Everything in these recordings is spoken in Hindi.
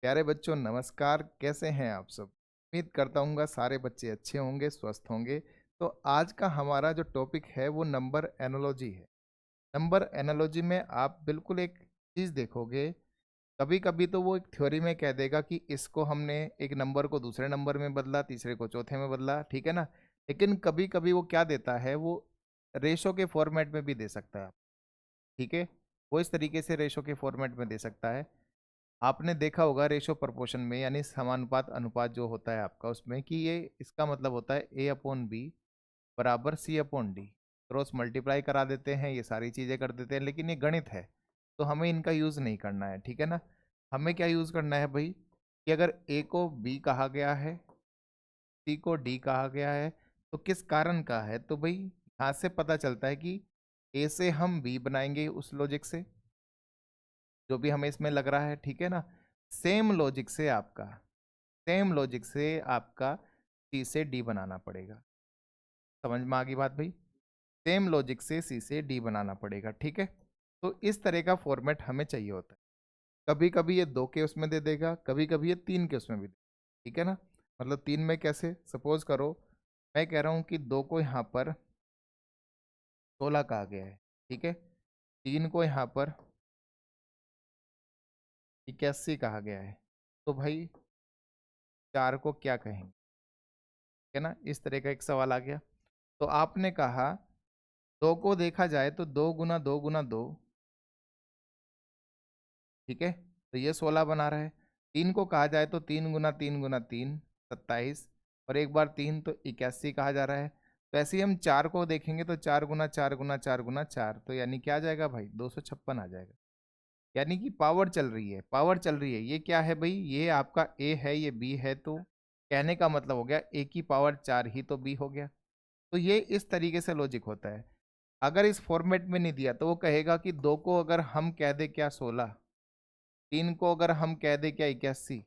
प्यारे बच्चों नमस्कार। कैसे हैं आप सब? उम्मीद करता हूँ सारे बच्चे अच्छे होंगे, स्वस्थ होंगे। तो आज का हमारा जो टॉपिक है वो नंबर एनालॉजी है। नंबर एनालॉजी में आप बिल्कुल एक चीज़ देखोगे। कभी कभी तो वो एक थ्योरी में कह देगा कि इसको हमने एक नंबर को दूसरे नंबर में बदला, तीसरे को चौथे में बदला, ठीक है ना। लेकिन कभी कभी वो क्या देता है, वो रेशो के फॉर्मेट में भी दे सकता है। ठीक है, वो इस तरीके से रेशो के फॉर्मेट में दे सकता है। आपने देखा होगा रेशो प्रपोर्शन में, यानी समानुपात अनुपात जो होता है आपका, उसमें कि ये इसका मतलब होता है ए अपॉन बी बराबर सी अपॉन डी। क्रॉस मल्टीप्लाई करा देते हैं, ये सारी चीज़ें कर देते हैं, लेकिन ये गणित है तो हमें इनका यूज़ नहीं करना है, ठीक है ना। हमें क्या यूज़ करना है भाई, कि अगर ए को बी कहा गया है, सी को डी कहा गया है, तो किस कारण का है। तो भाई यहाँ से पता चलता है कि ए से हम बी बनाएंगे उस लॉजिक से, जो भी हमें इसमें लग रहा है, ठीक है ना। सेम लॉजिक से आपका सेम लॉजिक से आपका सी से डी बनाना पड़ेगा। समझ में आ गई बात भाई? सेम लॉजिक से सी से डी बनाना पड़ेगा, ठीक है। तो इस तरह का फॉर्मेट हमें चाहिए होता है। कभी कभी ये दो के उसमें दे देगा, कभी कभी ये तीन के उसमें भी ठीक है ना। मतलब तीन में कैसे, सपोज करो मैं कह रहा हूँ कि दो को यहाँ पर 16 कहा गया है, ठीक है। तीन को यहाँ पर 81 कहा गया है, तो भाई चार को क्या कहेंगे, ठीक है ना। इस तरह का एक सवाल आ गया। तो आपने कहा दो को देखा जाए तो दो गुना दो गुना दो, ठीक है, तो ये 16 बना रहा है। तीन को कहा जाए तो तीन गुना तीन 27, और एक बार तीन तो 81 कहा जा रहा है। तो ऐसे ही हम चार को देखेंगे तो चार गुना चार गुना चार गुना चार, तो यानी क्या आ जाएगा भाई, 256 आ जाएगा। यानी कि पावर चल रही है, पावर चल रही है। ये क्या है भाई, ये आपका ए है, ये बी है, तो कहने का मतलब हो गया ए की पावर चार ही तो बी हो गया। तो ये इस तरीके से लॉजिक होता है। अगर इस फॉर्मेट में नहीं दिया तो वो कहेगा कि दो को अगर हम कह दे क्या 16, तीन को अगर हम कह दे क्या 81,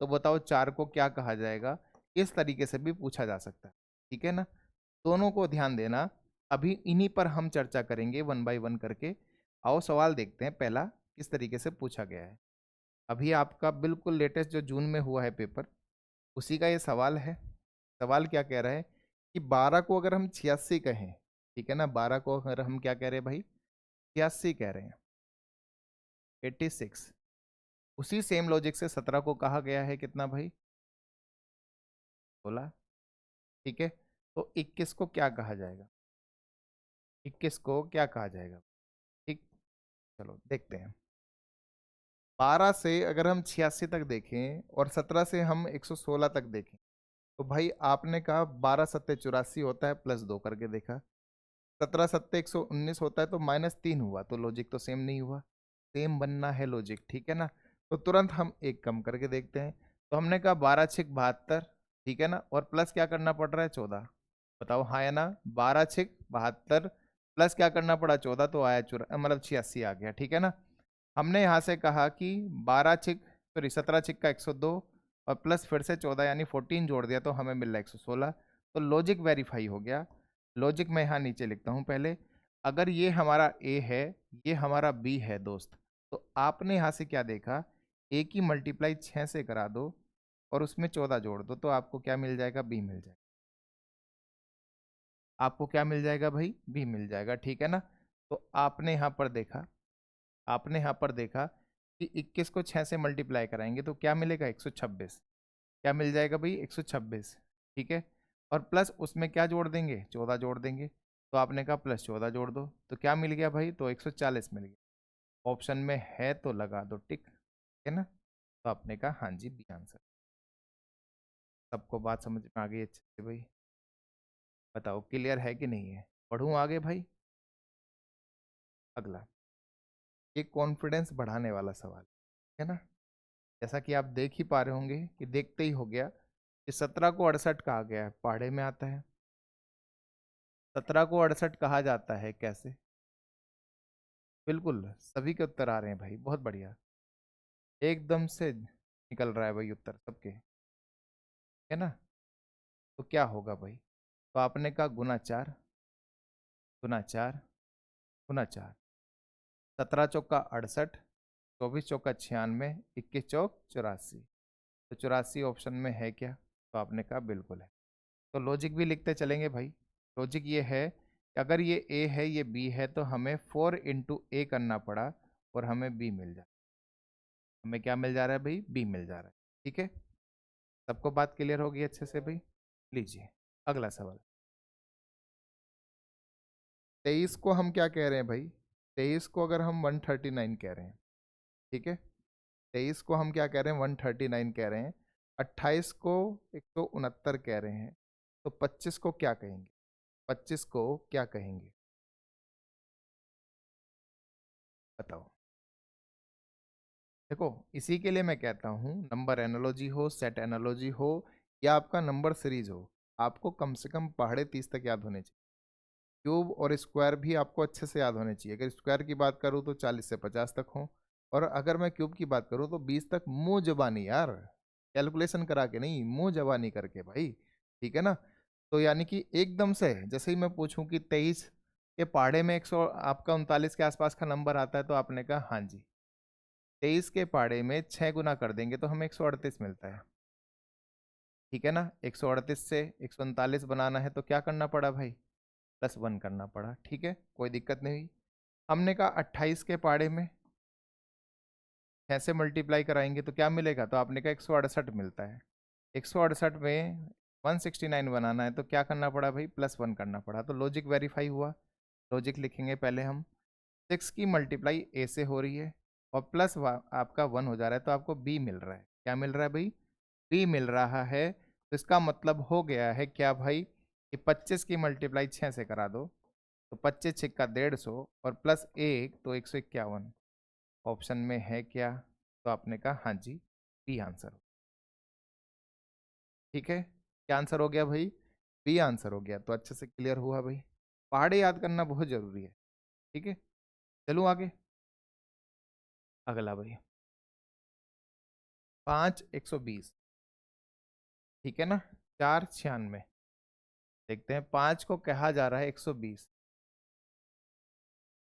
तो बताओ चार को क्या कहा जाएगा। इस तरीके से भी पूछा जा सकता है, ठीक है ना। दोनों को ध्यान देना। अभी इन्हीं पर हम चर्चा करेंगे वन बाय वन करके। आओ सवाल देखते हैं पहला किस तरीके से पूछा गया है। अभी आपका बिल्कुल लेटेस्ट जो जून में हुआ है पेपर, उसी का ये सवाल है। सवाल क्या कह रहा है कि 12 को अगर हम 86 कहें, ठीक है ना, 12 को अगर हम क्या कह रहे हैं भाई, 86 कह रहे हैं, 86। उसी सेम लॉजिक से 17 को कहा गया है कितना भाई, 16, ठीक है। तो 21 को क्या कहा जाएगा, 21 को क्या कहा जाएगा, ठीक। चलो देखते हैं। 12 से अगर हम 86 तक देखें और 17 से हम 116 तक देखें, तो भाई आपने कहा 12 सत्ते 84 होता है, प्लस 2 करके देखा। 17 सत्ते 119 होता है, तो -3 हुआ, तो लॉजिक तो सेम नहीं हुआ। सेम बनना है लॉजिक, ठीक है ना। तो तुरंत हम एक कम करके देखते हैं। तो हमने कहा 12 छिक 72, ठीक है ना, और प्लस क्या करना पड़ रहा है 14। बताओ हाँ या ना। 12 छिक 72 प्लस क्या करना पड़ा 14, तो आया मतलब 86 आ गया, ठीक है ना। हमने यहाँ से कहा कि 17 छिक का 102 और प्लस फिर से 14 यानी 14 जोड़ दिया, तो हमें मिल रहा है 116। तो लॉजिक वेरीफाई हो गया। लॉजिक मैं यहाँ नीचे लिखता हूँ पहले। अगर ये हमारा ए है, ये हमारा बी है दोस्त, तो आपने यहाँ से क्या देखा, ए की मल्टीप्लाई 6 से करा दो और उसमें 14 जोड़ दो, तो आपको क्या मिल जाएगा, बी मिल जाएगा। आपको क्या मिल जाएगा भाई, बी मिल जाएगा, ठीक है ना। तो आपने यहाँ पर देखा कि 21 को 6 से मल्टीप्लाई कराएंगे तो क्या मिलेगा, 126। क्या मिल जाएगा भाई, 126, ठीक है। और प्लस उसमें क्या जोड़ देंगे, 14 जोड़ देंगे। तो आपने कहा प्लस 14 जोड़ दो, तो क्या मिल गया भाई, तो 140 मिल गया। ऑप्शन में है तो लगा दो टिक, है ना। तो आपने कहा हाँ जी, बी आंसर। सबको बात समझ में आ गई अच्छे से भाई? बताओ क्लियर है कि नहीं है? पढ़ूं आगे भाई? अगला, ये कॉन्फिडेंस बढ़ाने वाला सवाल है ना। जैसा कि आप देख ही पा रहे होंगे कि देखते ही हो गया कि 17 को 68 कहा गया है, पहाड़े में आता है। 17 को 68 कहा जाता है कैसे? बिल्कुल सभी के उत्तर आ रहे हैं भाई, बहुत बढ़िया। एकदम से निकल रहा है भाई उत्तर सबके, है ना। तो क्या होगा भाई, तो आपने कहा गुना चार, गुना चार, गुना चार। 17 चौका 68, 24 × 96, 21 × 4 = 84। तो 84 ऑप्शन में है क्या? तो आपने कहा बिल्कुल है। तो लॉजिक भी लिखते चलेंगे भाई। लॉजिक ये है कि अगर ये ए है ये बी है तो हमें 4 × A करना पड़ा और हमें बी मिल जाए। हमें क्या मिल जा रहा है भाई? बी मिल जा रहा है। ठीक है, सबको बात क्लियर होगी अच्छे से भाई? लीजिए अगला सवाल। 23 को हम क्या कह रहे हैं भाई? 23 को अगर हम 139 कह रहे हैं, ठीक है, 23 को हम क्या कह रहे हैं? 139 कह रहे हैं। 28 को 169 कह रहे हैं। तो 25 को क्या कहेंगे? 25 को क्या कहेंगे? बताओ। देखो, इसी के लिए मैं कहता हूँ नंबर एनालॉजी हो, सेट एनालॉजी हो या आपका नंबर सीरीज हो, आपको कम से कम पहाड़े 30 तक याद होने चाहिए। क्यूब और स्क्वायर भी आपको अच्छे से याद होने चाहिए। अगर स्क्वायर की बात करूँ तो 40 से 50 तक हो, और अगर मैं क्यूब की बात करूँ तो 20 तक, मुंह जबानी यार, कैलकुलेशन करा के नहीं, मुंह जबानी करके भाई। ठीक है ना? तो यानी कि एकदम से जैसे ही मैं पूछूं कि 23 के पहाड़े में 100 आपका 39 के आसपास का नंबर आता है, तो आपने कहा हाँ जी। 23 के पहाड़े में 6 गुना कर देंगे तो हमें 138 मिलता है। ठीक है ना? 138 से 139 बनाना है तो क्या करना पड़ा भाई? +1 करना पड़ा। ठीक है, कोई दिक्कत नहीं हुई। हमने कहा 28 के पहाड़े में 6 से मल्टीप्लाई कराएंगे तो क्या मिलेगा? तो आपने कहा 168 मिलता है। 168 में 169 बनाना है तो क्या करना पड़ा भाई? +1 करना पड़ा। तो लॉजिक वेरीफाई हुआ। लॉजिक लिखेंगे पहले हम। 6 की मल्टीप्लाई ए से हो रही है और प्लस आपका 1 हो जा रहा है, तो आपको बी मिल रहा है। क्या मिल रहा है भाई? बी मिल रहा है। तो इसका मतलब हो गया है क्या भाई कि 25 की मल्टीप्लाई 6 से करा दो तो 25 छिक्का 150 और +1 तो 151। ऑप्शन में है क्या? तो आपने कहा हाँ जी, बी आंसर हो। ठीक है, क्या आंसर हो गया भाई? बी आंसर हो गया। तो अच्छे से क्लियर हुआ भाई। पहाड़े याद करना बहुत जरूरी है। ठीक है, चलूँ आगे। अगला भाई 5 120, ठीक है ना? 4 96। देखते हैं, 5 को कहा जा रहा है 120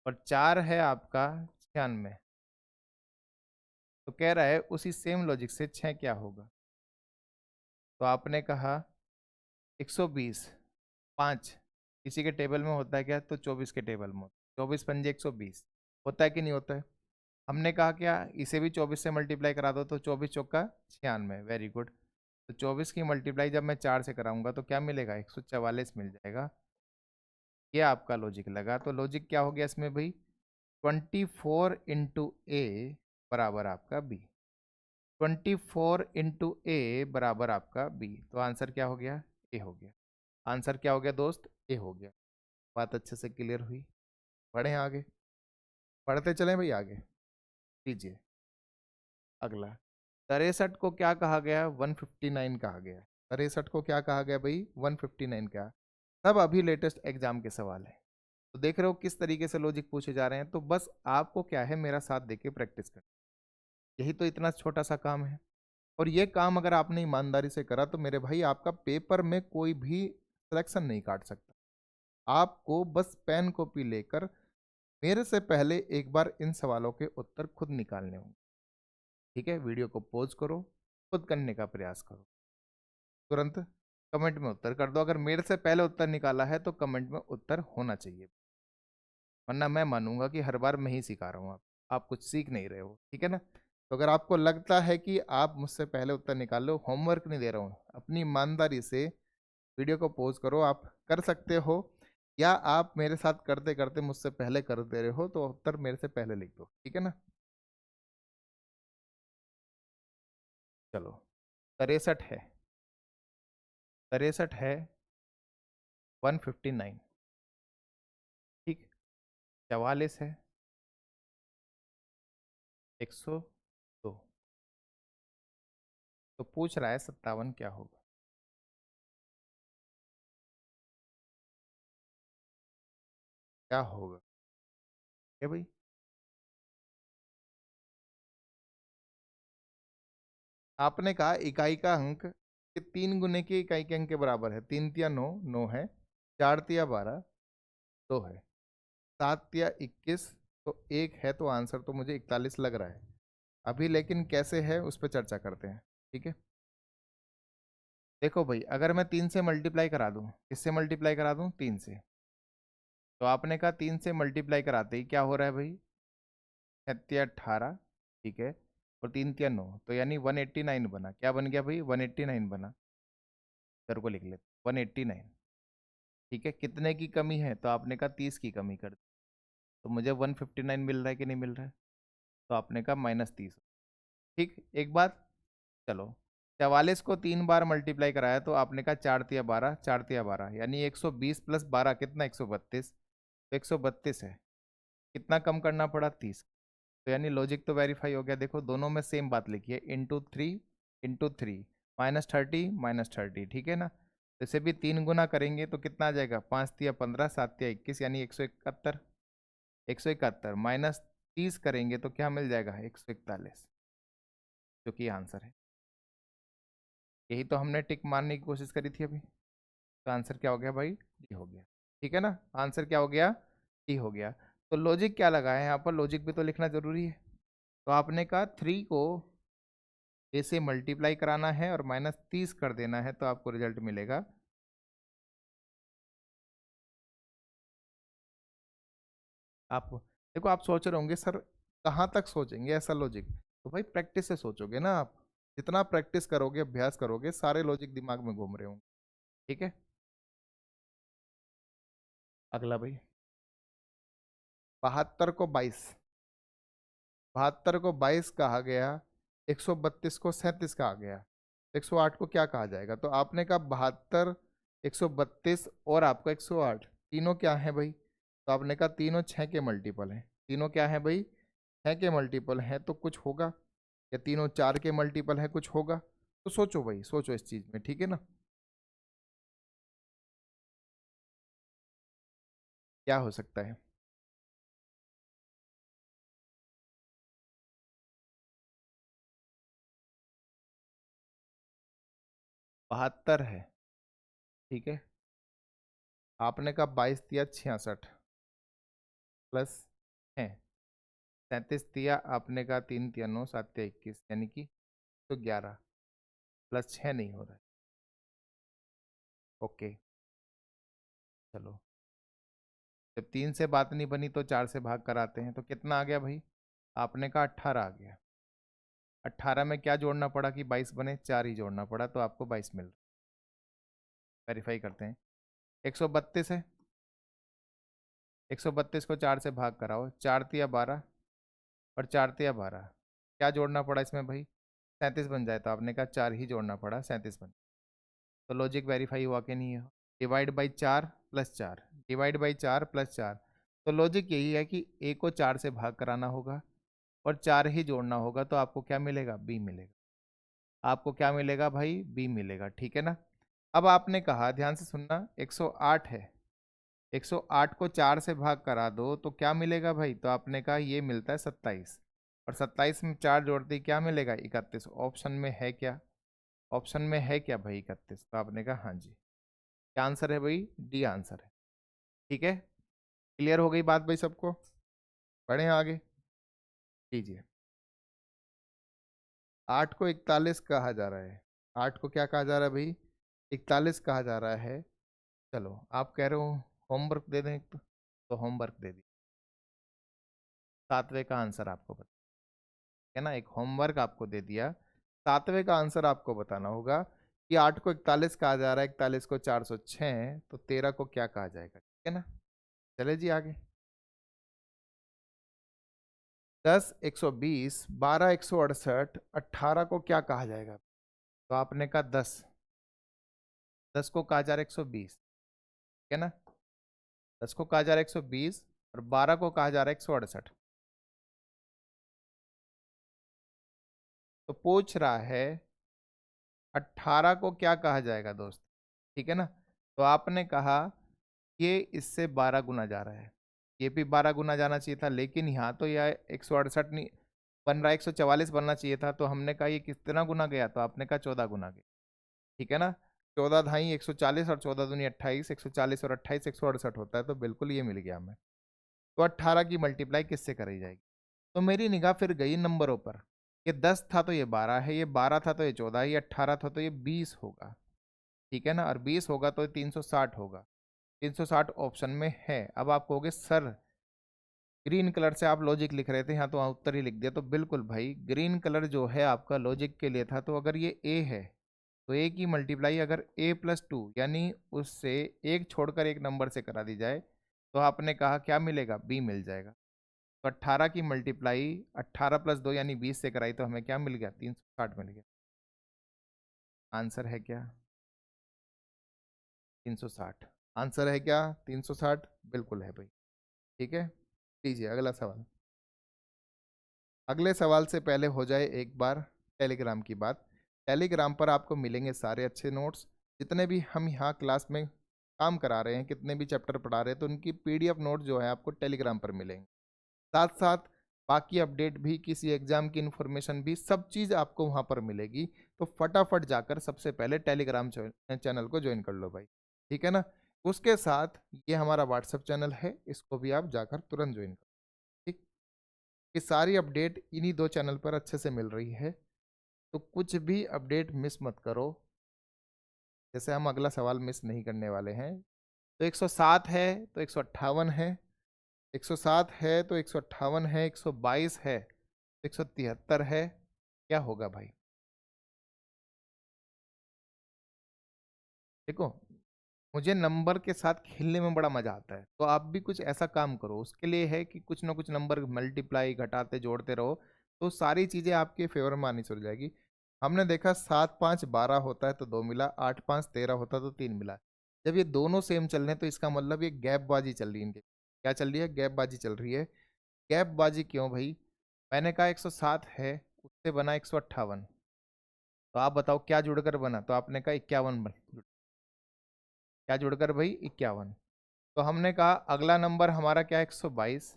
और 4 है आपका 96। तो कह रहा है उसी सेम लॉजिक से 6 क्या होगा? तो आपने कहा 120, 5 किसी के टेबल में होता है क्या? तो 24 के टेबल में 24 पंजे 120 होता है कि नहीं होता है? हमने कहा क्या इसे भी 24 से मल्टीप्लाई करा दो तो 24 चौका 96। Very good. तो 24 की मल्टीप्लाई जब मैं 4 से कराऊंगा तो क्या मिलेगा? 144 मिल जाएगा। ये आपका लॉजिक लगा। तो लॉजिक क्या हो गया इसमें भाई? 24 × A बराबर आपका बी। 24 × A बराबर आपका बी। तो आंसर क्या हो गया? ए हो गया। आंसर क्या हो गया दोस्त? ए हो गया। बात अच्छे से क्लियर हुई? बढ़े आगे, पढ़ते चलें भाई आगे। लीजिए अगला। 63 को क्या कहा गया? 159 कहा गया। 63 को क्या कहा गया भाई? 159 का। सब अभी लेटेस्ट एग्जाम के सवाल है। तो देख रहे हो किस तरीके से लॉजिक पूछे जा रहे हैं। तो बस आपको क्या है, मेरा साथ देके प्रैक्टिस कर। यही तो इतना छोटा सा काम है। और ये काम अगर आपने ईमानदारी से करा तो मेरे भाई आपका पेपर में कोई भी सिलेक्शन नहीं काट सकता। आपको बस पेन कॉपी लेकर मेरे से पहले एक बार इन सवालों के उत्तर खुद निकालने होंगे। ठीक है, वीडियो को पॉज करो, खुद करने का प्रयास करो, तुरंत कमेंट में उत्तर कर दो। अगर मेरे से पहले उत्तर निकाला है तो कमेंट में उत्तर होना चाहिए, वरना मैं मानूंगा कि हर बार मैं ही सिखा रहा हूँ। आप कुछ सीख नहीं रहे हो। ठीक है ना? तो अगर आपको लगता है कि आप मुझसे पहले उत्तर निकाल लो, होमवर्क नहीं दे रहा हूँ, अपनी ईमानदारी से वीडियो को पॉज करो। आप कर सकते हो, या आप मेरे साथ करते करते मुझसे पहले कर दे रहे हो तो उत्तर मेरे से पहले लिख दो। ठीक है ना? चलो, 63 है, 63 है 159। ठीक, 44 है 102। तो पूछ रहा है 57 क्या होगा? क्या होगा? क्या भाई? आपने कहा इकाई का अंक कि 3 गुने की इकाई के अंक के बराबर है। 3 × 9 9 है, 4 × 12 2 है, 7 × 21 तो 1 है। तो आंसर तो मुझे 41 लग रहा है। अभी लेकिन कैसे है उस पर चर्चा करते हैं, ठीक है। देखो भाई, अगर मैं 3 से मल्टीप्लाई करा दूं, किससे मल्टीप्लाई करा दूं, 3 से, तो आपने कहा 3 से मल्टीप्लाई कराते ही क्या हो रहा है भाई, 18, ठीक है, और 3 3 9, तो यानी 189 बना। क्या बन गया भाई, 189 बना। सर को लिख लेते 189, ठीक है। कितने की कमी है, तो आपने कहा 30 की कमी कर दी, तो मुझे 159 मिल रहा है कि नहीं मिल रहा है, तो आपने कहा -30। ठीक, एक बात। चलो, 44 को 3 बार मल्टीप्लाई कराया, तो आपने कहा 4 तिया 12, 4 तिया 12, यानी 120 प्लस 12 कितना, 132, तो 132 है। कितना कम करना पड़ा, 30। तो यानी लॉजिक तो वेरीफाई हो गया। देखो दोनों में सेम बात लिखी है, इंटू थ्री -30 -30, ठीक है ना। जैसे भी 3 गुना करेंगे तो कितना आ जाएगा, 5 तिया 15, 7 तिया 21, यानी 171। 171 -30 करेंगे तो क्या मिल जाएगा, 141, जो कि आंसर है। यही तो हमने टिक मारने की कोशिश करी थी अभी। तो आंसर क्या हो गया भाई, डी हो गया, ठीक है ना। आंसर क्या हो गया, डी हो गया। तो लॉजिक क्या लगा है यहाँ पर, लॉजिक भी तो लिखना जरूरी है। तो आपने कहा 3 को ए से मल्टीप्लाई कराना है और -30 कर देना है, तो आपको रिजल्ट मिलेगा। आप देखो, आप सोच रहे होंगे सर कहाँ तक सोचेंगे ऐसा लॉजिक, तो भाई प्रैक्टिस से सोचोगे ना आप। जितना प्रैक्टिस करोगे, अभ्यास करोगे, सारे लॉजिक दिमाग में घूम रहे होंगे, ठीक है। अगला भाई, 72 को 22 कहा गया, 132 को 37 कहा गया, 108 को क्या कहा जाएगा। तो आपने कहा 72, 132 और आपका 108, तीनों क्या है भाई, तो आपने कहा तीनों 6 के मल्टीपल हैं। तीनों क्या है भाई, 6 के मल्टीपल है, तो कुछ होगा, या तीनों 4 के मल्टीपल है, कुछ होगा। तो सोचो भाई, सोचो इस चीज में, ठीक है ना। क्या हो सकता है, 72 है, ठीक है। आपने कहा 22 तिया 66 प्लस है 37 तिया, आपने कहा 3 तिया 9, 7 तिया 21, यानी कि तो 11 प्लस 6 नहीं हो रहा है। ओके, चलो, जब 3 से बात नहीं बनी तो 4 से भाग कराते हैं, तो कितना आ गया भाई, आपने कहा 18 आ गया। 18 में क्या जोड़ना पड़ा कि 22 बने, 4 ही जोड़ना पड़ा, तो आपको 22 मिल रहा। वेरीफाई करते हैं। 132 है, 132 को 4 से भाग कराओ, 4 तिया 12 और 4 तिया 12, क्या जोड़ना पड़ा इसमें भाई, 37 बन जाए, तो आपने कहा 4 ही जोड़ना पड़ा, 37 बन। तो लॉजिक वेरीफाई हुआ कि नहीं है। Divide by 4 plus 4, divide by 4 plus 4, तो लॉजिक यही है कि ए को 4 से भाग कराना होगा और 4 ही जोड़ना होगा, तो आपको क्या मिलेगा, बी मिलेगा। आपको क्या मिलेगा भाई, बी मिलेगा, ठीक है ना। अब आपने कहा, ध्यान से सुनना, 108 है, 108 को 4 से भाग करा दो तो क्या मिलेगा भाई, तो आपने कहा ये मिलता है 27, और 27 में 4 जोड़ते ही क्या मिलेगा, 31। ऑप्शन में है क्या, ऑप्शन में है क्या भाई, 31। तो आपने कहा हाँ जी। क्या आंसर है भाई, डी आंसर है, ठीक है। क्लियर हो गई बात भाई सबको, बढ़े आगे, लीजिए। 8 को 41 कहा जा रहा है, 8 को क्या कहा जा रहा है भाई, 41 कहा जा रहा है। चलो, आप कह रहे हो होमवर्क दे दें, तो होमवर्क दे दी, 7वें का आंसर आपको बता, है ना, एक होमवर्क आपको दे दिया। 7वें का आंसर आपको बताना होगा कि 8 को 41 कहा जा रहा है, 41 को 406, तो 13 को क्या कहा जाएगा, ठीक है ना। चले जी आगे। 10 120, 12 168, 18 को क्या कहा जाएगा, तो आपने कहा 10, 10 को कहा जा रहा है 120, ठीक है ना। 10 को कहा जा रहा है 120 और 12 को कहा जा रहा है 168। तो पूछ रहा है 18 को क्या कहा जाएगा दोस्त, ठीक है ना। तो आपने कहा ये इससे 12 गुना जा रहा है, ये भी 12 गुना जाना चाहिए था, लेकिन यहाँ तो यह 168 नहीं बन रहा है, 144 बनना चाहिए था। तो हमने कहा ये कितना गुना गया, तो आपने कहा 14 गुना गया, ठीक है ना। 14 ढाई 140 और 14 दूनी 28, 140 और 28 168 होता है, तो बिल्कुल ये मिल गया हमें। तो 18 की मल्टीप्लाई किससे करी जाएगी, तो मेरी निगाह फिर गई नंबरों पर। ये 10 था तो ये 12 है, ये 12 था तो ये 14 है, ये 18 था तो ये 20 होगा। ठीक है ना, और 20 होगा तो 360 होगा। 360 ऑप्शन में है। अब आप कहोगे सर ग्रीन कलर से आप लॉजिक लिख रहे थे, यहाँ तो वहाँ उत्तर ही लिख दिया। तो बिल्कुल भाई, ग्रीन कलर जो है आपका लॉजिक के लिए था। तो अगर ये ए है तो ए की मल्टीप्लाई अगर a+2 यानी उससे एक छोड़कर एक नंबर से करा दी जाए तो आपने कहा क्या मिलेगा, बी मिल जाएगा। तो 18 की मल्टीप्लाई 18+2 यानी 20 से कराई तो हमें क्या मिल गया, 360 मिल गया। आंसर है क्या 360? आंसर है क्या 360? बिल्कुल है भाई। ठीक है, लीजिए अगला सवाल। अगले सवाल से पहले हो जाए एक बार टेलीग्राम की बात। टेलीग्राम पर आपको मिलेंगे सारे अच्छे नोट्स, जितने भी हम यहाँ क्लास में काम करा रहे हैं, कितने भी चैप्टर पढ़ा रहे हैं, तो उनकी पीडीएफ नोट जो है आपको टेलीग्राम पर मिलेंगे। साथ साथ बाकी अपडेट भी, किसी एग्जाम की इन्फॉर्मेशन भी, सब चीज़ आपको वहाँ पर मिलेगी। तो फटाफट जाकर सबसे पहले टेलीग्राम चैनल को ज्वाइन कर लो भाई। ठीक है ना। उसके साथ ये हमारा व्हाट्सएप चैनल है, इसको भी आप जाकर तुरंत ज्वाइन करो। ठीक, ये सारी अपडेट इन्हीं दो चैनल पर अच्छे से मिल रही है। तो कुछ भी अपडेट मिस मत करो। जैसे हम अगला सवाल मिस नहीं करने वाले हैं। तो 107 है तो 158 है, 107 है तो 158 है, 122 है तो 173 है। क्या होगा भाई? देखो, मुझे नंबर के साथ खेलने में बड़ा मजा आता है, तो आप भी कुछ ऐसा काम करो। उसके लिए है कि कुछ ना कुछ नंबर मल्टीप्लाई घटाते जोड़ते रहो, तो सारी चीजें आपके फेवर में आनी चल जाएगी। हमने देखा 7 5 12 होता है तो 2 मिला, 8 5 13 होता है तो 3 मिला। जब ये दोनों सेम चल रहे हैं तो इसका मतलब ये गैपबाजी चल रही है इनके। क्या चल रही है? गैपबाजी चल रही है। गैपबाजी क्यों भाई? मैंने कहा 107 है, उससे बना 158। तो आप बताओ क्या जुड़कर बना? तो आपने कहा 51 बन। क्या जुड़कर भाई? 51। तो हमने कहा अगला नंबर हमारा क्या है, 122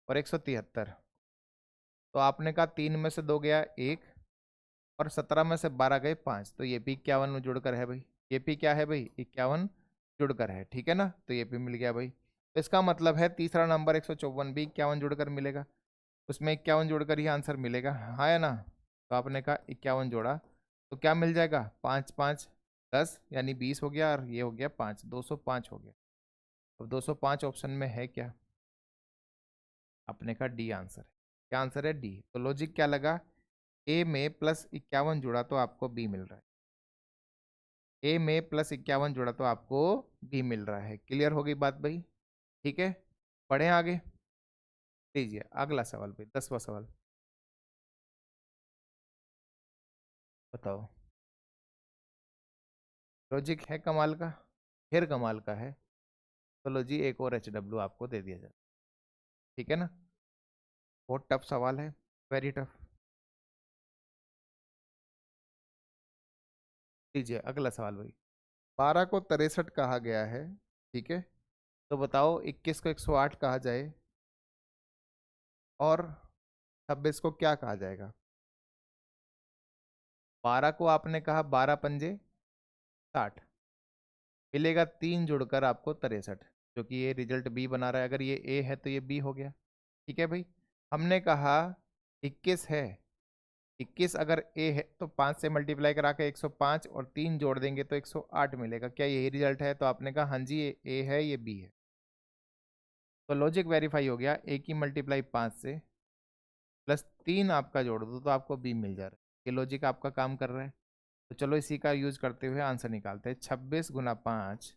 और 173। तो आपने कहा 3 में से 2 गया 1 और 17 में से 12 गए 5, तो ये भी 51 में जुड़कर है भाई। ये भी क्या है भाई? 51 जुड़कर है। ठीक है ना, तो ये भी मिल गया भाई। तो इसका मतलब है तीसरा नंबर 154 भी 51 जुड़कर मिलेगा। उसमें 51 जोड़कर ही आंसर मिलेगा, हाँ या ना? तो आपने कहा 51 जोड़ा तो क्या मिल जाएगा, 5 5 10 यानी 20 हो गया, और ये हो गया 5, 205 हो गया। अब 205 ऑप्शन में है क्या? आपने कहा डी आंसर है। क्या आंसर है? डी। तो लॉजिक क्या लगा? ए में +51 जुड़ा तो आपको बी मिल रहा है। ए में +51 जुड़ा तो आपको बी मिल रहा है। क्लियर हो गई बात भाई? ठीक है, पढ़ें आगे। लीजिए अगला सवाल भाई, 10वां सवाल। बताओ। लॉजिक है कमाल का, फिर कमाल का है। तो लो जी, एक और HW आपको दे दिया जाए। ठीक है ना। बहुत टफ सवाल है, वेरी टफ। लीजिए अगला सवाल भाई। 12 को 63 कहा गया है। ठीक है, तो बताओ 21 को 108 कहा जाए और 26 को क्या कहा जाएगा? 12 को आपने कहा 12 पंजे 60, मिलेगा 3 जुड़कर आपको 63, जो कि ये रिजल्ट बी बना रहा है। अगर ये ए है तो ये बी हो गया। ठीक है भाई। हमने कहा 21 है, 21 अगर ए है तो 5 से मल्टीप्लाई करा के 105 और 3 जोड़ देंगे तो 108 मिलेगा। क्या यही रिजल्ट है? तो आपने कहा हाँ जी, ये ए है, ये बी है। तो लॉजिक वेरीफाई हो गया। ए की मल्टीप्लाई 5 से +3 आपका जोड़ दो तो आपको बी मिल जा रहा है। ये लॉजिक आपका काम कर रहा है। तो चलो इसी का यूज करते हुए आंसर निकालते हैं। 26 × 5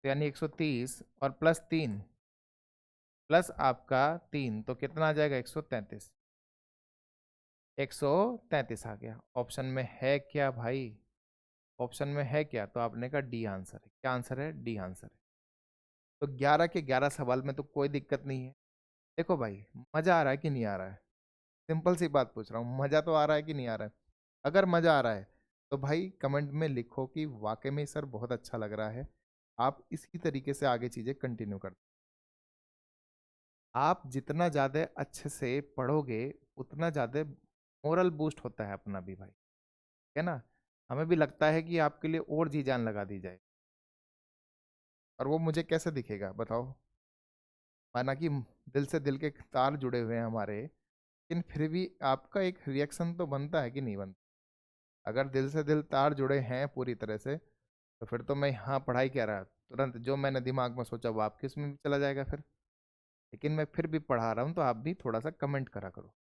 तो यानी 130 और +3 प्लस आपका 3 तो कितना आ जाएगा? 133। 133 आ गया। ऑप्शन में है क्या भाई? ऑप्शन में है क्या? तो आपने कहा डी आंसर है। क्या आंसर है? डी आंसर है। तो 11 के 11 सवाल में तो कोई दिक्कत नहीं है। देखो भाई, मजा आ रहा है कि नहीं आ रहा है? सिंपल सी बात पूछ रहा हूँ, मजा तो आ रहा है कि नहीं आ रहा है? अगर मजा आ रहा है तो भाई कमेंट में लिखो कि वाकई में सर बहुत अच्छा लग रहा है। आप इसी तरीके से आगे चीजें कंटिन्यू कर। आप जितना ज़्यादा अच्छे से पढ़ोगे उतना ज़्यादा मोरल बूस्ट होता है अपना भी भाई। है ना। हमें भी लगता है कि आपके लिए और जी जान लगा दी जाए। और वो मुझे कैसे दिखेगा बताओ? माना कि दिल से दिल के तार जुड़े हुए हैं हमारे, लेकिन फिर भी आपका एक रिएक्शन तो बनता है कि नहीं बनता। अगर दिल से दिल तार जुड़े हैं पूरी तरह से, तो फिर तो मैं यहाँ पढ़ाई क्या रहा, तुरंत जो मैंने दिमाग में सोचा वो आपके इसमें भी चला जाएगा फिर। लेकिन मैं फिर भी पढ़ा रहा हूँ, तो आप भी थोड़ा सा कमेंट करा करो।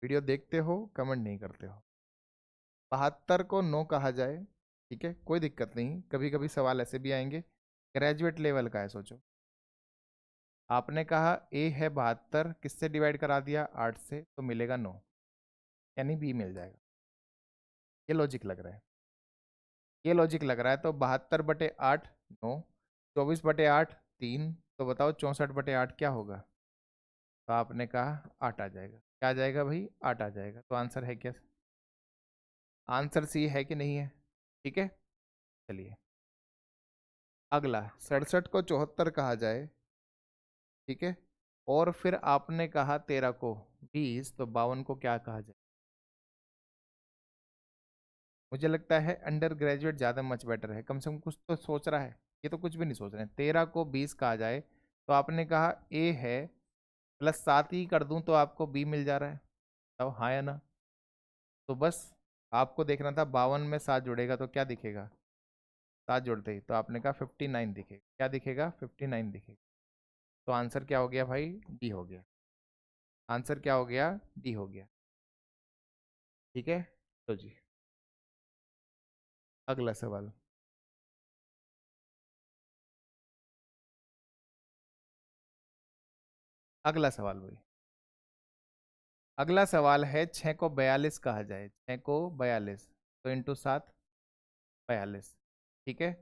वीडियो देखते हो, कमेंट नहीं करते हो। 72 को 9 कहा जाए, ठीक है, कोई दिक्कत नहीं, कभी कभी सवाल ऐसे भी आएंगे। ग्रेजुएट लेवल का है, सोचो। आपने कहा ए है 72, किससे डिवाइड करा दिया, 8 से, तो मिलेगा 9, यानी बी मिल जाएगा। ये लॉजिक लग रहा है, ये लॉजिक लग रहा है। तो 72/8 9, 24/8 3, तो बताओ 64/8 क्या होगा। तो आपने कहा 8 आ जाएगा। क्या आ जाएगा भाई, 8 आ जाएगा। तो आंसर है क्या, आंसर सी है कि नहीं है। ठीक है, चलिए अगला। 67 को 74 कहा जाए, ठीक है, और फिर आपने कहा 13 को 20, तो 52 को क्या कहा जाए। मुझे लगता है अंडर ग्रेजुएट ज़्यादा मच बेटर है, कम से कम कुछ तो सोच रहा है। ये तो कुछ भी नहीं सोच रहे हैं। 13 को 20 कहा जाए, तो आपने कहा ए है, प्लस 7 ही कर दूं तो आपको बी मिल जा रहा है। तो हाँ या ना। तो बस आपको देखना था 52 में 7 जुड़ेगा तो क्या दिखेगा, 7 जुड़ते ही, तो आपने कहा 59 दिखेगा। क्या दिखेगा, 59 दिखेगा। तो आंसर क्या हो गया भाई, डी हो गया। आंसर क्या हो गया, डी हो गया। ठीक है, तो जी अगला सवाल। अगला सवाल भाई, अगला सवाल है 6 को 42 कहा जाए। 6 को 42, तो इंटू 7, 42। ठीक है,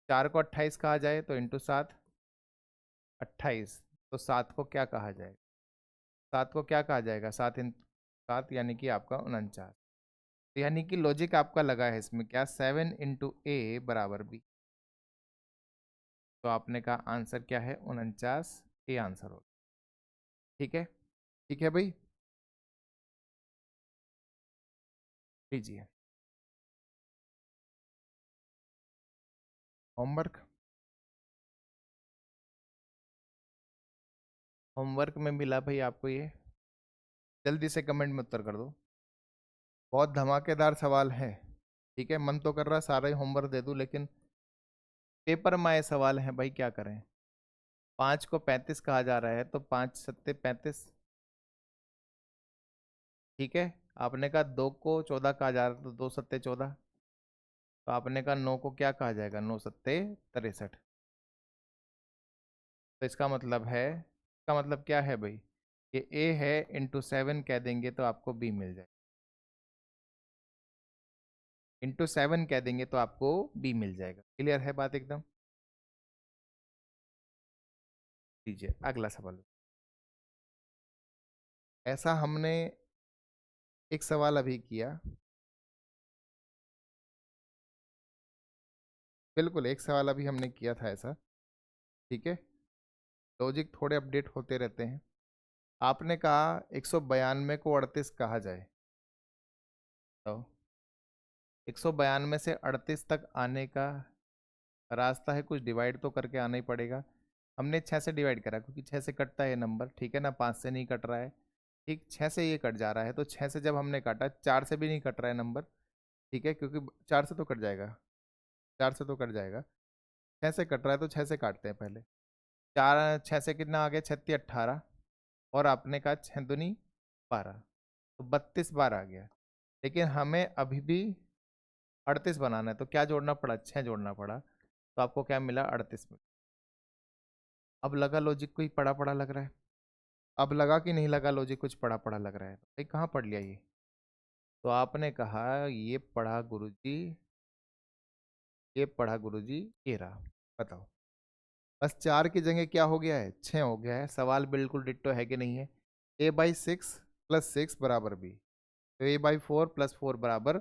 4 को 28 कहा जाए, तो इंटू 7, 28। तो 7 को क्या कहा जाएगा, 7 को क्या कहा जाएगा, 7 इन 7 यानी कि आपका 49। तो यानी कि लॉजिक आपका लगा है इसमें क्या, 7 × A = B। तो आपने कहा आंसर क्या है, 49, ए आंसर हो। ठीक है, ठीक है भाई, लीजिए होमवर्क। होमवर्क में मिला भाई आपको ये, जल्दी से कमेंट में उत्तर कर दो। बहुत धमाकेदार सवाल है। ठीक है, मन तो कर रहा है सारा ही होमवर्क दे दूं, लेकिन पेपर में आए सवाल हैं भाई, क्या करें। 5 को 35 कहा जा रहा है, तो 5×7 = 35। ठीक है, आपने कहा 2 को 14 कहा जा रहा है, तो 2×7 = 14। तो आपने कहा 9 को क्या कहा जाएगा, 9×7 = 63। तो इसका मतलब है, इसका मतलब क्या है भाई, ये ए है, इंटू 7 कह देंगे तो आपको बी मिल जाए। इंटू 7 कह देंगे तो आपको बी मिल जाएगा। क्लियर है बात एकदम। लीजिए अगला सवाल। ऐसा हमने एक सवाल अभी किया, बिल्कुल एक सवाल अभी हमने किया था ऐसा। ठीक है, लॉजिक थोड़े अपडेट होते रहते हैं। आपने कहा 192 को 38 कहा जाए, तो 192 से 38 तक आने का रास्ता है, कुछ डिवाइड तो करके आना ही पड़ेगा। हमने 6 से डिवाइड करा, क्योंकि 6 से कटता है नंबर, ठीक है ना, 5 से नहीं कट रहा है। ठीक, 6 से ये कट जा रहा है, तो 6 से जब हमने काटा, 4 से भी नहीं कट रहा है नंबर। ठीक है, क्योंकि 4 से तो कट जाएगा, 4 से तो कट जाएगा। 6 से कट रहा है, तो 6 से काटते हैं पहले। 4 6 से कितना आ गया, 36 18, और आपने कहा 6 दूनी 12, तो 32 बार आ गया। लेकिन हमें अभी भी 38 बनाना है, तो क्या जोड़ना पड़ा, 6 जोड़ना पड़ा। तो आपको क्या मिला, 38 में। अब लगा लॉजिक कोई पढ़ा पढ़ा लग रहा है। अब लगा कि नहीं लगा लॉजिक, कुछ पढ़ा पढ़ा लग रहा है भाई, कहाँ पढ़ लिया ये। तो आपने कहा ये पढ़ा गुरुजी, ये पढ़ा गुरुजी, ये रहा। बताओ, बस 4 की जगह क्या हो गया है, 6 हो गया है। सवाल बिल्कुल डिट्टो है कि नहीं है। A/6 + 6 = B, तो A/4 + 4 बराबर,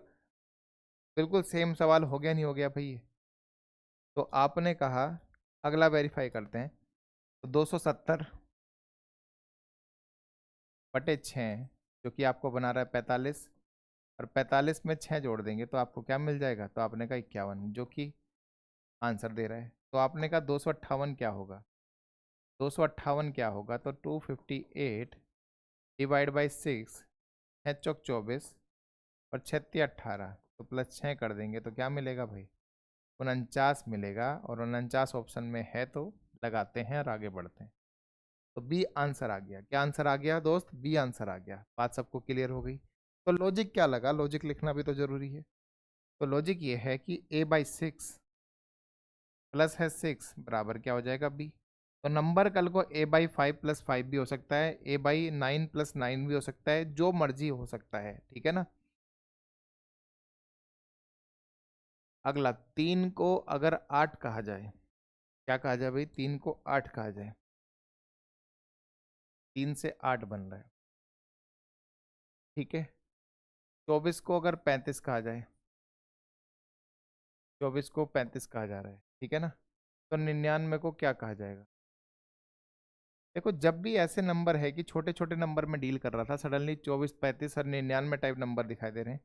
बिल्कुल सेम सवाल हो गया नहीं हो गया भाई ये। तो आपने कहा, अगला वेरीफाई करते हैं। तो 270/6, जो कि आपको बना रहा है 45, और 45 में 6 जोड़ देंगे तो आपको क्या मिल जाएगा। तो आपने कहा 51, जो कि आंसर दे रहा है। तो आपने कहा 258 क्या होगा, 258 क्या होगा, तो 258 डिवाइड बाई 6, 6 चौक 24 और 6 × 18, तो +6 कर देंगे तो क्या मिलेगा भाई? 49 मिलेगा, और 49 ऑप्शन में है तो लगाते हैं और आगे बढ़ते हैं। तो बी आंसर आ गया। क्या आंसर आ गया दोस्त? बी आंसर आ गया। बात सबको क्लियर हो गई? तो लॉजिक क्या लगा? लॉजिक लिखना भी तो जरूरी है। तो लॉजिक ये है कि a/6 प्लस है 6 बराबर क्या हो जाएगा? b। तो नंबर कल को a/5 + 5 भी हो सकता है, a/9 + 9 भी हो सकता है, जो मर्जी हो सकता है, ठीक है ना। अगला, 3 को अगर 8 कहा जाए, क्या कहा जाए भाई? 3 को 8 कहा जाए, 3 से 8 बन रहा है, ठीक है। 24 को अगर 35 कहा जाए, 24 को 35 कहा जा रहा है, ठीक है ना। तो 99 को क्या कहा जाएगा? देखो, जब भी ऐसे नंबर है कि छोटे छोटे नंबर में डील कर रहा था, सडनली 24, 35 और 99 टाइप नंबर दिखाई दे रहे हैं,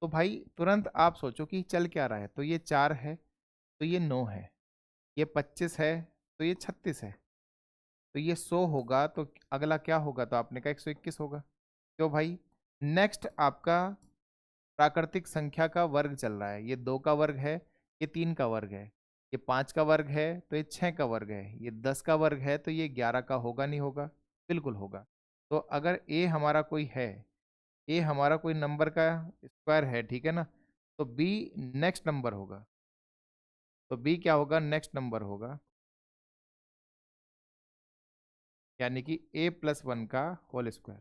तो भाई तुरंत आप सोचो कि चल क्या रहा है। तो ये 4 है, तो ये 9 है, ये 25 है, तो ये 36 है, तो ये 100 होगा, तो अगला क्या होगा? तो आपने कहा 121 होगा। क्यों भाई? नेक्स्ट आपका प्राकृतिक संख्या का वर्ग चल रहा है। ये 2 का वर्ग है, ये 3 का वर्ग है, ये 5 का वर्ग है, तो ये 6 का वर्ग है, ये 10 का वर्ग है, तो ये 11 का होगा नहीं होगा? बिल्कुल होगा। तो अगर ए हमारा कोई है, ए हमारा कोई नंबर का स्क्वायर है, ठीक है ना, तो बी नेक्स्ट नंबर होगा। तो बी क्या होगा? नेक्स्ट नंबर होगा, यानी कि a+1 का होल स्क्वायर।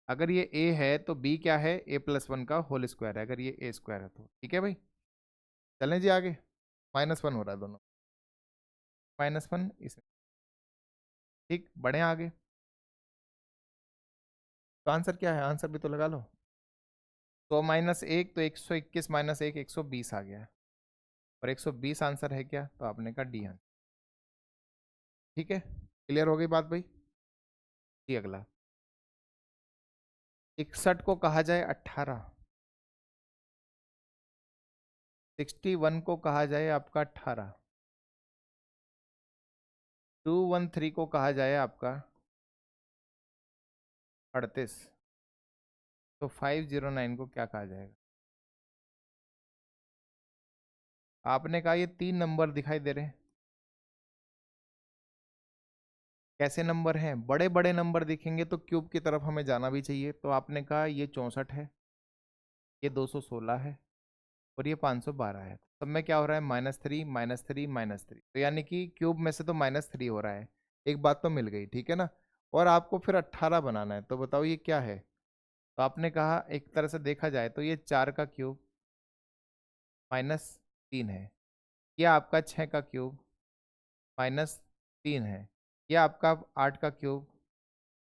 अगर ये a है तो b क्या है? a+1 का होल स्क्वायर है, अगर ये a स्क्वायर है तो, ठीक है भाई। चलें जी आगे। -1 हो रहा है दोनों, -1 इसमें, ठीक। बढ़े आगे। तो आंसर क्या है? आंसर भी तो लगा लो। तो -1, तो 121 -1 120 आ गया, और 120 आंसर है क्या? तो आपने कहा डी आंसर, ठीक है। क्लियर हो गई बात भाई? जी अगला, 61 को कहा जाए 18, 61 को कहा जाए आपका 18, 213 को कहा जाए आपका 38, तो 509 को क्या कहा जाएगा? आपने कहा ये 3 नंबर दिखाई दे रहे हैं। कैसे नंबर हैं? बड़े बड़े नंबर दिखेंगे तो क्यूब की तरफ हमें जाना भी चाहिए। तो आपने कहा ये 64 है, ये 216 है, और ये 512 है। सब में क्या हो रहा है? -3 -3 -3, तो यानी कि क्यूब में से तो -3 हो रहा है। एक बात तो मिल गई, ठीक है ना। और आपको फिर 18 बनाना है, तो बताओ ये क्या है? तो आपने कहा एक तरह से देखा जाए तो ये 4 का क्यूब -3 है, यह आपका 6 का क्यूब -3 है, यह आपका 8 का क्यूब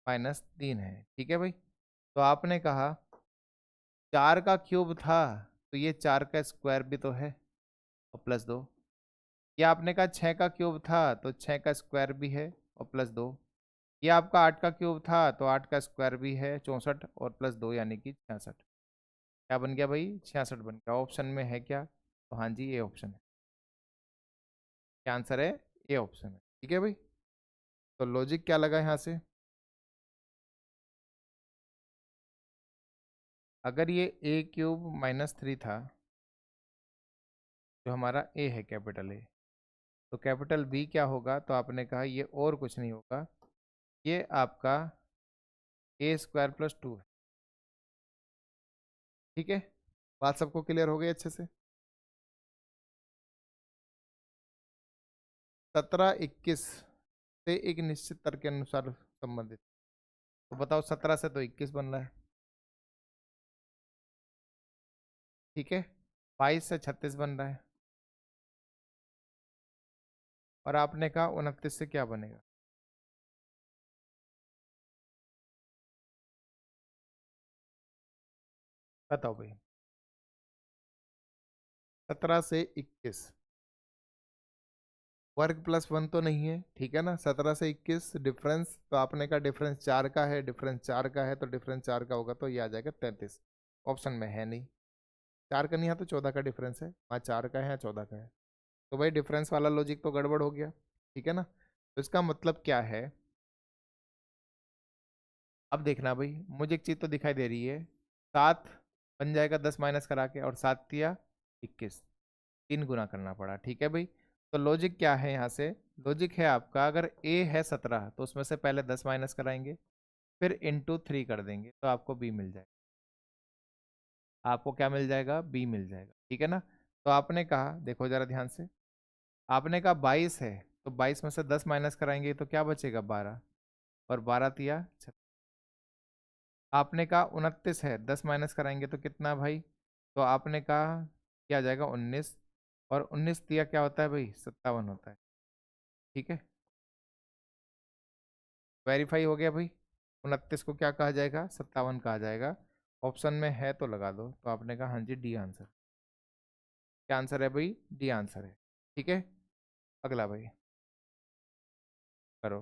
-3 है, ठीक है भाई। तो आपने कहा 4 का क्यूब था, तो ये 4 का स्क्वायर भी तो है, और +2। ये आपने कहा 6 का क्यूब था, तो 6 का स्क्वायर भी है, और +2। ये आपका 8 का क्यूब था, तो 8 का स्क्वायर भी है 64, और +2 यानी कि 66। क्या बन गया भाई? 66 बन गया। ऑप्शन में है क्या? तो हाँ जी, ये ऑप्शन है। क्या आंसर है? ए ऑप्शन है, ठीक है भाई। तो लॉजिक क्या लगा यहाँ से? अगर ये a³ -3 था, जो हमारा ए है, कैपिटल ए, तो कैपिटल बी क्या होगा? तो आपने कहा ये और कुछ नहीं होगा, ये आपका a² + 2 है, ठीक है। बात सबको क्लियर हो गई अच्छे से? 17 21 से एक निश्चित तर्क के अनुसार संबंधित। तो बताओ, 17 से तो 21 बन रहा है, ठीक है। 22 से 36 बन रहा है, और आपने कहा 29 से क्या बनेगा? बताओ भाई। 17 से 21, वर्ग +1 तो नहीं है, ठीक है ना। 17 से 21 डिफरेंस, तो आपने कहा डिफरेंस 4 का है, डिफरेंस 4 का है, तो डिफरेंस 4 का होगा, तो ये आ जाएगा 33। ऑप्शन में है नहीं, 4 का नहीं है तो 14 का डिफरेंस है, वहाँ 4 का है या 14 का है। तो भाई डिफरेंस वाला लॉजिक तो गड़बड़ हो गया, ठीक है ना। तो इसका मतलब क्या है? अब देखना भाई, मुझे एक चीज़ तो दिखाई दे रही है, 7 बन जाएगा 10 माइनस करा के, और 7 तिया 21, 3 गुना करना पड़ा। ठीक है भाई, तो लॉजिक क्या है यहाँ से? लॉजिक है आपका, अगर ए है 17 तो उसमें से पहले 10 माइनस कराएंगे, फिर इंटू 3 कर देंगे तो आपको बी मिल जाएगा। आपको क्या मिल जाएगा? बी मिल जाएगा। ठीक है ना? तो आपने कहा, देखो जरा ध्यान से, आपने कहा 22 है, तो 22 में से 10 माइनस कराएंगे तो क्या बचेगा? 12, और 12 तिया 36। आपने कहा 29 है, 10 माइनस कराएंगे तो कितना भाई? तो आपने कहा क्या आ जाएगा? 19, और 19 तिया क्या होता है भाई? 57 होता है। ठीक है, वेरीफाई हो गया भाई। 29 को क्या कहा जाएगा? 57 कहा जाएगा। ऑप्शन में है तो लगा दो। तो आपने कहा हाँ जी, डी आंसर। क्या आंसर है भाई? डी आंसर है। ठीक है, अगला भाई करो।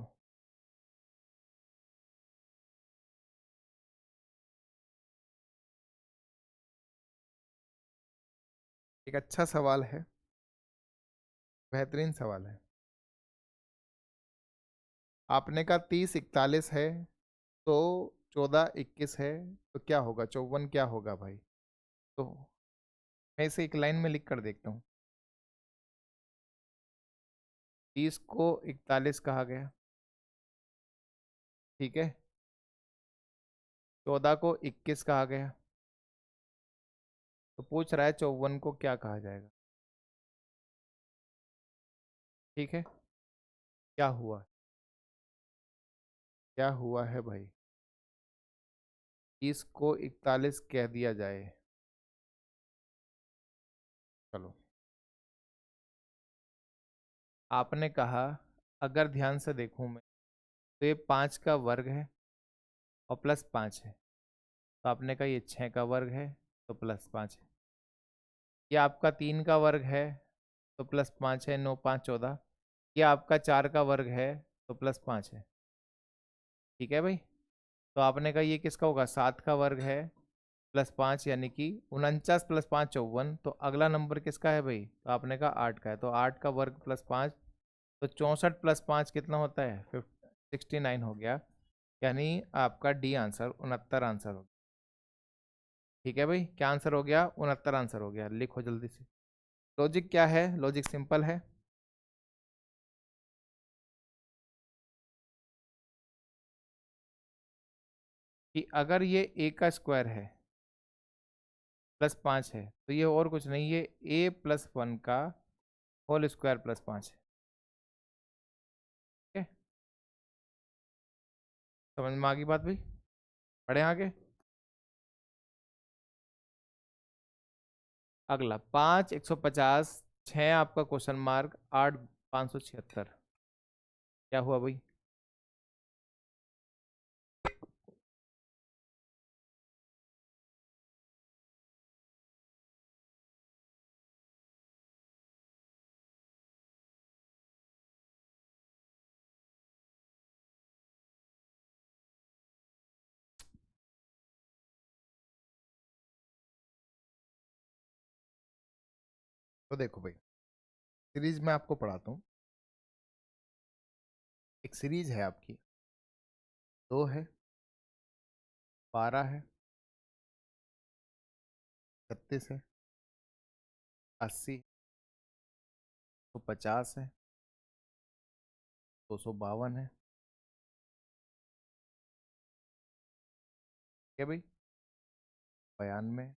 एक अच्छा सवाल है, बेहतरीन सवाल है। आपने कहा 30 41 है, तो 14 21 है, तो क्या होगा? 54 क्या होगा भाई? तो मैं इसे एक लाइन में लिख कर देखता हूँ। 30 को 41 कहा गया, ठीक है। 14 को 21 कहा गया, तो पूछ रहा है 54 को क्या कहा जाएगा? ठीक है, क्या हुआ? क्या हुआ है भाई? 30 को 41 कह दिया जाए, चलो। आपने कहा, अगर ध्यान से देखूं मैं, तो ये 5 का वर्ग है और प्लस 5 है। तो आपने कहा ये 6 का वर्ग है, तो प्लस 5 है। ये आपका 3 का वर्ग है, तो प्लस 5 है, 9 5 14। ये आपका 4 का वर्ग है, तो प्लस 5 है। ठीक है भाई, तो आपने कहा ये किसका होगा? 7 का वर्ग है प्लस 5, यानी कि 49 प्लस 5 54। तो अगला नंबर किसका है भाई? तो आपने कहा 8 का है, तो 8 का वर्ग प्लस 5, तो 64 प्लस 5 कितना होता है? 69 हो गया। यानी आपका डी आंसर 69 आंसर हो गया। ठीक है भाई, क्या आंसर हो गया? 69 आंसर हो गया। लिखो जल्दी से। लॉजिक क्या है? लॉजिक सिंपल है, कि अगर ये ए का स्क्वायर है प्लस 5 है, तो ये और कुछ नहीं, ये ए प्लस 1 का होल स्क्वायर प्लस 5 है। ठीक है, समझ में आ गई बात भाई? पढ़े आगे। अगला 5 150, 6 आपका क्वेश्चन मार्क, 8 576। क्या हुआ भाई? तो देखो भाई, सीरीज में आपको पढ़ाता हूँ। एक सीरीज है आपकी, 2 है, 12 है, 36 है, 80, 150 है, 252 है। ठीक है भाई, 92,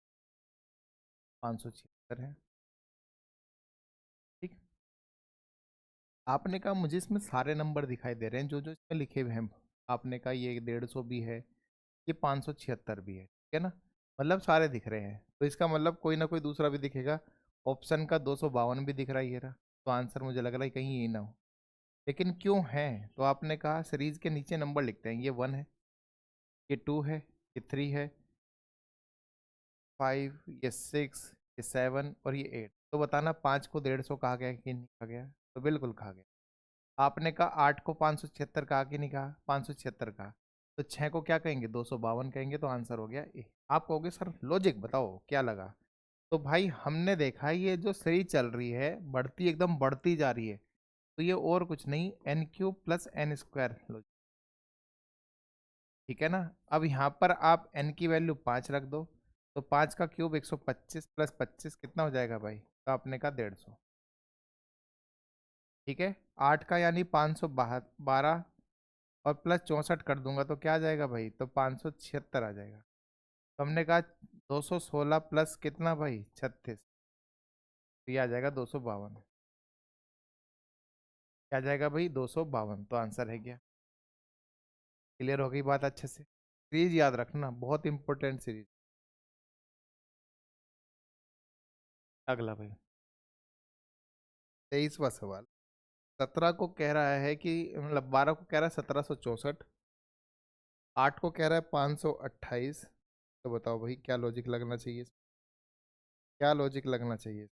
576 है। ठीक, आपने कहा मुझे इसमें सारे नंबर दिखाई दे रहे हैं जो जो इसमें लिखे हुए हैं। आपने कहा ये 150 भी है, ये 576 भी है, ठीक है ना? मतलब सारे दिख रहे हैं, तो इसका मतलब कोई ना कोई दूसरा भी दिखेगा। ऑप्शन का 252 भी दिख रहा है, ये रहा। तो आंसर मुझे लग रहा है कहीं ये ना हो। लेकिन क्यों है? तो आपने कहा सीरीज के नीचे नंबर लिखते हैं, ये 1 है, ये 2 है, ये 3 है, 5, ये 6, ये 7 और ये 8। तो बताना 5 को 150 कहा गया कि नहीं कहा गया? तो बिल्कुल कहा गया। आपने कहा 8 को 576 कहा कि नहीं कहा? 576 कहा। तो 6 को क्या कहेंगे? 252 कहेंगे। तो आंसर हो गया ए। आप कहोगे सर लॉजिक बताओ क्या लगा? तो भाई हमने देखा ये जो सही चल रही है, बढ़ती एकदम बढ़ती जा रही है, तो ये और कुछ नहीं, n cube plus n square. ठीक है ना। अब यहाँ पर आप n की वैल्यू 5 रख दो, तो 5 का क्यूब 125 प्लस 25 कितना हो जाएगा भाई, तो आपने कहा 150। ठीक है, 8 का यानी 512 और प्लस 64 कर दूंगा तो क्या आ जाएगा भाई, तो 576 आ जाएगा। तो हमने कहा 216 प्लस कितना भाई 36, तो ये आ जाएगा 252। क्या आ जाएगा भाई 252, तो आंसर है क्या। क्लियर हो गई बात अच्छे से। सीरीज याद रखना, बहुत इंपॉर्टेंट सीरीज। अगला भाई 23वां सवाल। 17 को कह रहा है कि, मतलब 12 को कह रहा है 1764, 8 को कह रहा है 528। तो बताओ भाई क्या लॉजिक लगना चाहिए, क्या लॉजिक लगना चाहिए।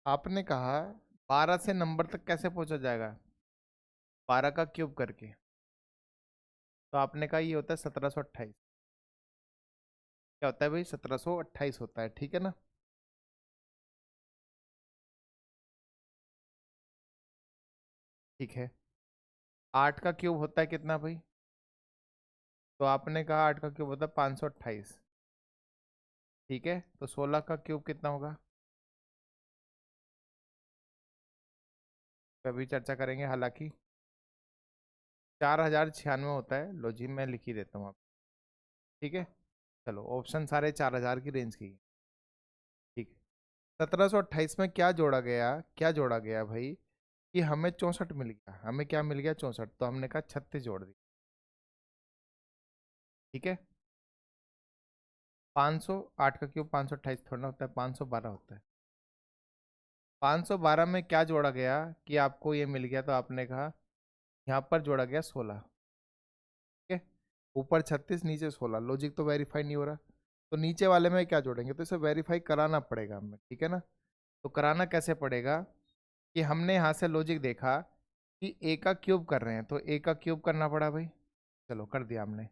आपने कहा 12 से नंबर तक कैसे पहुंचा जाएगा, 12 का क्यूब करके। तो आपने कहा ये होता है 1728। क्या होता है भाई, 1728 होता है, ठीक है ना। ठीक है, 8 का क्यूब होता है कितना भाई, तो आपने कहा 8 का क्यूब होता है 528। ठीक है, तो 16 का क्यूब कितना होगा, तो अभी चर्चा करेंगे। हालांकि 4096 होता है, लो जी मैं लिख ही देता हूँ आप। ठीक है, चलो ऑप्शन सारे 4000 की रेंज की हैं। ठीक है, 1728 में क्या जोड़ा गया, क्या जोड़ा गया भाई, कि हमें 64 मिल गया, हमें क्या मिल गया 64, तो हमने कहा 36 जोड़ दी। ठीक है, 500, 8 का क्यूब 528 थोड़ा ना होता है, 512 होता है। 512 में क्या जोड़ा गया कि आपको ये मिल गया, तो आपने कहा यहाँ पर जोड़ा गया 16। ठीक है, ऊपर 36 नीचे 16, लॉजिक तो वेरीफाई नहीं हो रहा, तो नीचे वाले में क्या जोड़ेंगे, तो इसे वेरीफाई कराना पड़ेगा हमें, ठीक है ना। तो कराना कैसे पड़ेगा, कि हमने यहाँ से लॉजिक देखा कि ए का क्यूब कर रहे हैं, तो ए का क्यूब करना पड़ा भाई, चलो कर दिया हमने।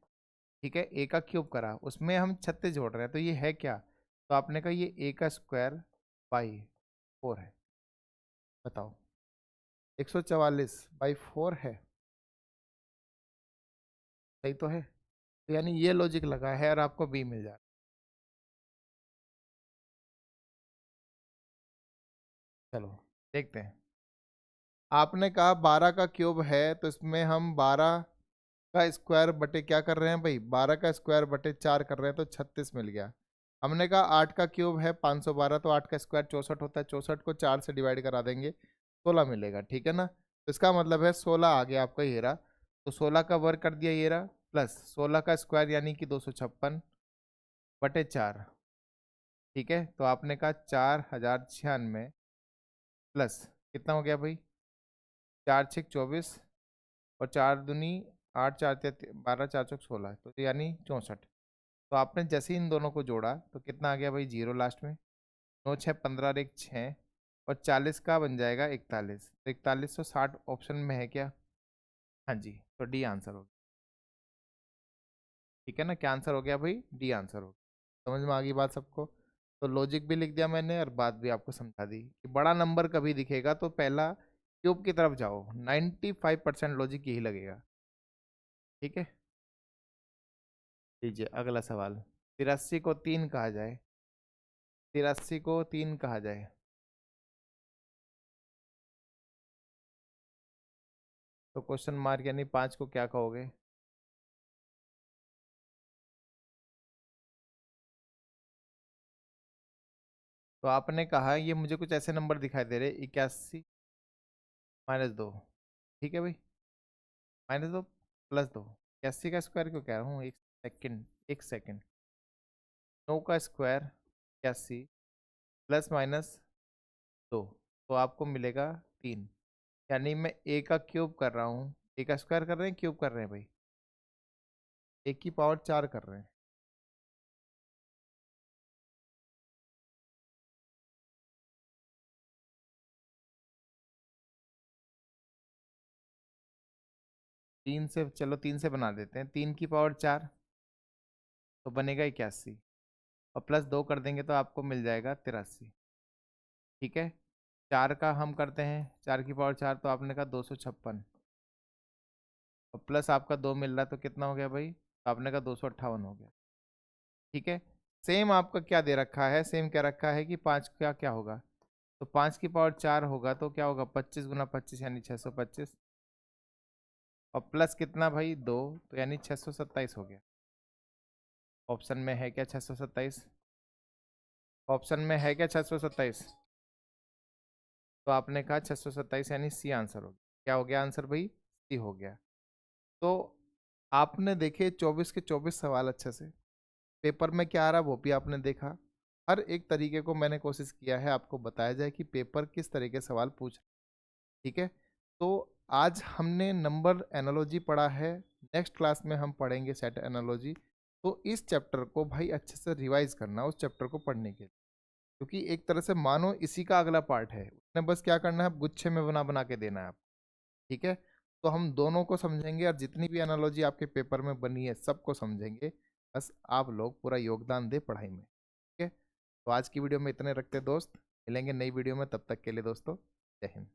ठीक है, ए का क्यूब करा, उसमें हम 36 जोड़ रहे हैं, तो ये है क्या, तो आपने कहा ये ए का स्क्वायर बाई 4 है। बताओ, 144/4 है, सही तो है। तो यानी ये लॉजिक लगा है और आपको बी मिल जा रहा है। चलो देखते हैं। आपने कहा 12 का क्यूब है, तो इसमें हम 12 का स्क्वायर बटे क्या कर रहे हैं भाई, 12 का स्क्वायर बटे 4 कर रहे हैं, तो 36 मिल गया। हमने कहा 8 का क्यूब है 512, तो 8 का स्क्वायर 64 होता है, 64 को 4 से डिवाइड करा देंगे, 16 मिलेगा, ठीक है ना। तो इसका मतलब है 16 आ गया आपका हीरा, तो 16 का वर्ग कर दिया हीरा, प्लस 16 का स्क्वायर यानी कि 256 बटे 4। ठीक है, तो आपने कहा 4096 प्लस कितना हो गया भाई, 4 6 24 और 4 दूनी 8, 4 12, 4 4 16, तो यानी 64। तो आपने जैसे ही इन दोनों को जोड़ा तो कितना आ गया भाई, जीरो लास्ट में। 9 6 15 और एक 6, और 40 का बन जाएगा 41, तो 4160 ऑप्शन में है क्या। हाँ जी, तो डी आंसर हो गया। ठीक है ना, क्या आंसर हो गया भाई, डी आंसर हो गया। समझ में आ गई बात सबको। तो लॉजिक भी लिख दिया मैंने और बात भी आपको समझा दी कि बड़ा नंबर कभी दिखेगा तो पहला क्यूब की तरफ जाओ, 95% लॉजिक यही लगेगा। ठीक है, लीजिए अगला सवाल। 83 को 3 कहा जाए, 83 को 3 कहा जाए, तो क्वेश्चन मार्क यानी 5 को क्या कहोगे। तो आपने कहा ये मुझे कुछ ऐसे नंबर दिखाई दे रहे, 81 - 2, ठीक है भाई, -2 +2, 81 का स्क्वायर क्यों कह रहा हूँ, एक सेकंड, एक सेकंड। 9 का स्क्वायर 81 प्लस माइनस 2, तो आपको मिलेगा 3। यानी मैं ए का क्यूब कर रहा हूँ, ए का स्क्वायर कर रहे हैं, क्यूब कर रहे हैं भाई, ए की पावर 4 कर रहे हैं। 3 से, चलो 3 से बना देते हैं, 3 की पावर 4 तो बनेगा 81, और प्लस 2 कर देंगे तो आपको मिल जाएगा 83। ठीक है, 4 का हम करते हैं, 4 की पावर 4 तो आपने कहा 256, और प्लस आपका 2 मिल रहा है तो कितना हो गया भाई, तो आपने कहा 258 हो गया। ठीक है, सेम आपका क्या दे रखा है, सेम क्या रखा है कि 5 का क्या होगा, तो 5 की पावर 4 होगा तो क्या होगा, 25 गुना 25 यानी 625, और प्लस कितना भाई 2, तो यानी 627 हो गया। ऑप्शन में है क्या 627, ऑप्शन में है क्या 627, तो आपने कहा 627 यानी सी आंसर हो गया। क्या हो गया आंसर भाई, सी हो गया। तो आपने देखे 24 के 24 सवाल अच्छे से, पेपर में क्या आ रहा वो भी आपने देखा। हर एक तरीके को मैंने कोशिश किया है आपको बताया जाए कि पेपर किस तरह के सवाल पूछ। ठीक है, तो आज हमने नंबर एनालॉजी पढ़ा है, नेक्स्ट क्लास में हम पढ़ेंगे सेट एनालॉजी। तो इस चैप्टर को भाई अच्छे से रिवाइज करना उस चैप्टर को पढ़ने के लिए, क्योंकि एक तरह से मानो इसी का अगला पार्ट है, उसने बस क्या करना है, गुच्छे में बना बना के देना है आप। ठीक है, तो हम दोनों को समझेंगे और जितनी भी एनालॉजी आपके पेपर में बनी है सबको समझेंगे। बस आप लोग पूरा योगदान दे पढ़ाई में। ठीक है, तो आज की वीडियो में इतने रखते दोस्त, मिलेंगे नई वीडियो में, तब तक के लिए दोस्तों जय हिंद।